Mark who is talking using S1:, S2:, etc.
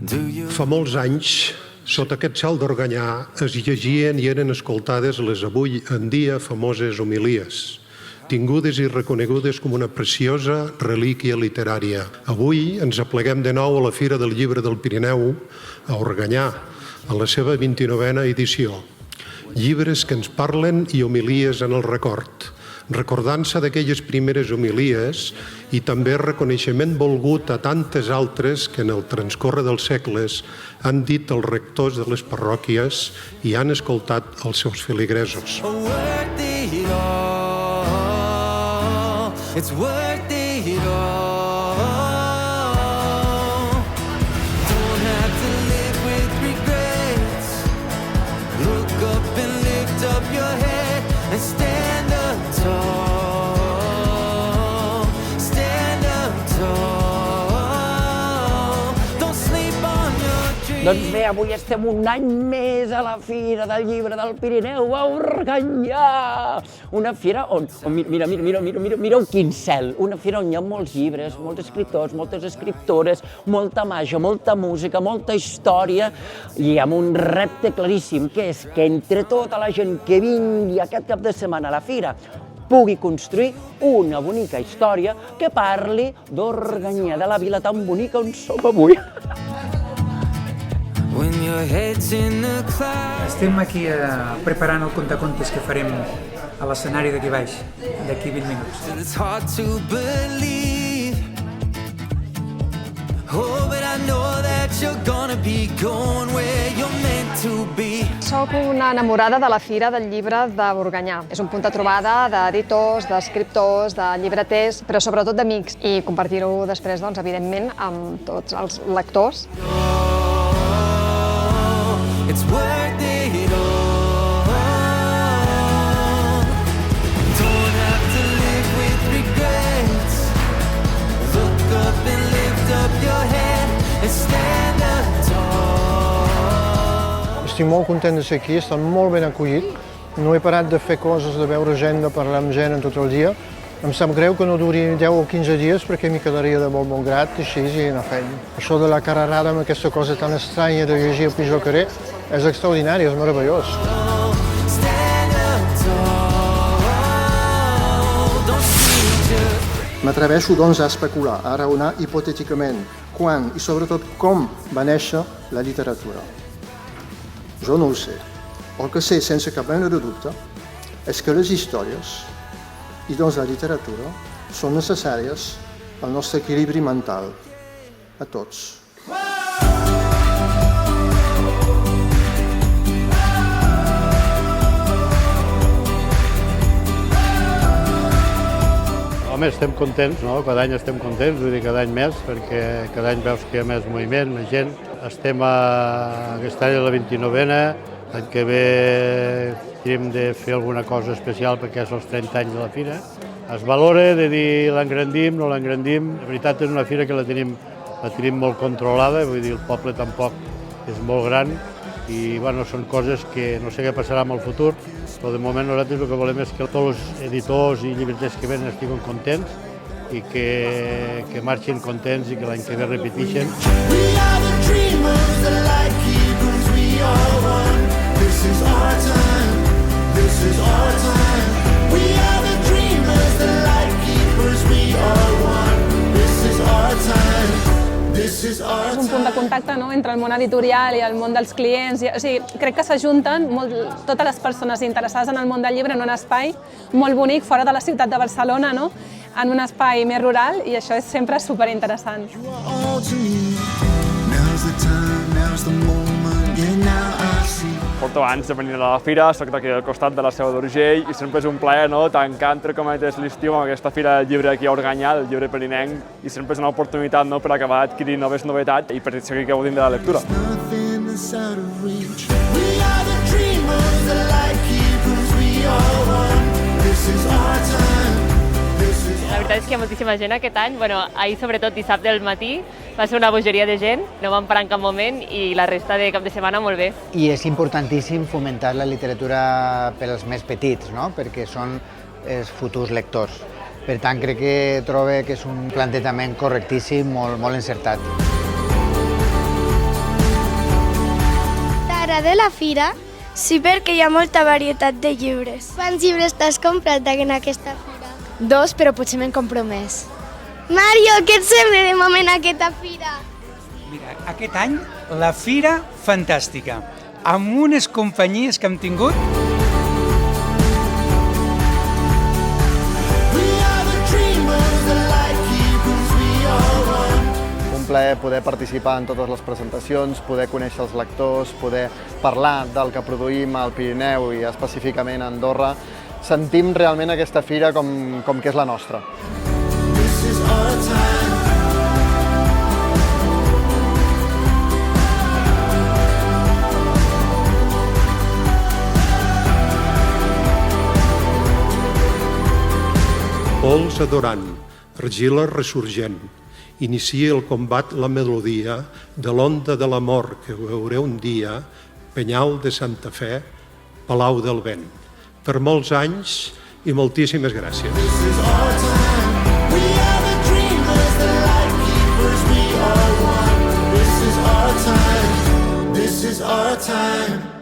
S1: Fa molts anys, sota aquest cel d'Organyà, es llegien i eren escoltades les avui en dia famoses homilies, tingudes i reconegudes com una preciosa relíquia literària. Avui ens apleguem de nou a la Fira del Llibre del Pirineu, a Organyà, en la seva 29a edició. Llibres que ens parlen i homilies en el record, recordant-se d'aquelles primeres homilies i també reconeixement volgut a tantes altres que en el transcórrer dels segles han dit els rectors de les parròquies i han escoltat els seus feligresos.
S2: It's worth it all. Don't have to live with regrets. Look up and lift up your head and stand up tall. Stand up tall. Don't sleep on your dreams.
S3: Doncs bé, avui estem un any més a la Fira del Llibre del Pirineu, a Organyà! Una fira on... Mireu quin cel! Una fira on hi ha molts llibres, molts escriptors, moltes escriptores, molta màgia, molta música, molta història i amb un repte claríssim, que és que entre tota la gent que vingui aquest cap de setmana a la fira pugui construir una bonica història que parli d'Organyà, de la vila tan bonica on som avui.
S4: Estem aquí preparant el contacontes que farem a l'escenari d'aquí baix, d'aquí 20 minuts.
S2: It's hard to believe. Oh, but I know that you're gonna be going where you're meant to be.
S5: Soc una enamorada de la Fira del Llibre d'Organyà. És un punt de trobada d'editors, d'escriptors, de llibreters, però sobretot d'amics. I compartir-ho després, doncs, evidentment, amb tots els lectors.
S2: It's worth it all. Don't have to live with regrets. Look up and lift up your head and stand up tall.
S6: Estic molt content de ser aquí, està molt ben acollit. No he parat de fer coses, de veure gent, de parlar amb gent tot el dia. Em sap greu que no duri 10 o 15 dies perquè m'hi quedaria de molt bon grat així i anar fent. Això de la carrerada amb aquesta cosa tan estranya de llegir el pis al carrer és extraordinari, és meravellós. M'atreveixo, doncs, a especular, a raonar hipotèticament quan i sobretot com va néixer la literatura. Jo no ho sé. El que sé, sense cap mena de dubte, és que les històries i doncs la literatura són necessàries al nostre equilibri mental, a tots.
S7: Home, estem contents, no? Cada any estem contents, vull dir cada any més, perquè cada any veus que hi ha més moviment, més gent. Estem aquest any a la 29a, l'any que ve hem de fer alguna cosa especial perquè és els 30 anys de la fira. Es valora de dir l'engrandim, no l'engrandim. La veritat és una fira que la tenim molt controlada, vull dir, el poble tampoc és molt gran i bueno, són coses que no sé què passarà en el futur, però de moment nosaltres el que volem és que tots els editors i llibreters que venen estiguin contents i que marxin contents i que l'any que ve repeteixen.
S2: We are the dreamers, the light keepers, we are one. This is our time. This is our time. We are the dreamers, the light keepers, we are one. This is our time. This is our time.
S8: És un punt de contacte, no?, entre el món editorial i el món dels clients. O sigui, crec que s'ajunten totes les persones interessades en el món del llibre en un espai molt bonic fora de la ciutat de Barcelona, no?, en un espai més rural, i això és sempre superinteressant.
S9: Porto anys de venir a la fira, soc d'aquí al costat de la Seu d'Urgell i sempre és un plaer, no?, tancar, entre cometes, l'estiu amb aquesta fira del llibre aquí a Organyà, el llibre pirinenc, i sempre és una oportunitat, no?, per acabar d'adquirir noves novetats i per seguir gaudint de la lectura.
S10: La veritat és que hi ha moltíssima gent aquest any. Ahir, sobretot dissabte al matí, va ser una bogeria de gent, no vam parar en cap moment i la resta de cap de setmana molt bé.
S11: I és importantíssim fomentar la literatura per als més petits, no?, perquè són els futurs lectors. Per tant, crec que trobo que és un plantejament correctíssim, molt encertat.
S12: T'agrada la fira? Sí, perquè hi ha molta varietat de llibres. Quants llibres t'has comprat en aquesta fira?
S13: 2, però potser me'n compro més.
S12: Mario, què et sembla de moment aquesta fira?
S4: Mira, aquest any la fira fantàstica, amb unes companyies que hem tingut.
S14: Plaer poder participar en totes les presentacions, poder conèixer els lectors, poder parlar del que produïm al Pirineu i específicament a Andorra. Sentim realment aquesta fira com que és la nostra.
S1: Pols adorant, argila ressorgent. Inicia el combat la melodia de l'onda de l'amor que veureu un dia, Penyal de Santa Fe, Palau del Vent. Per molts anys i moltíssimes gràcies.
S2: This is our time.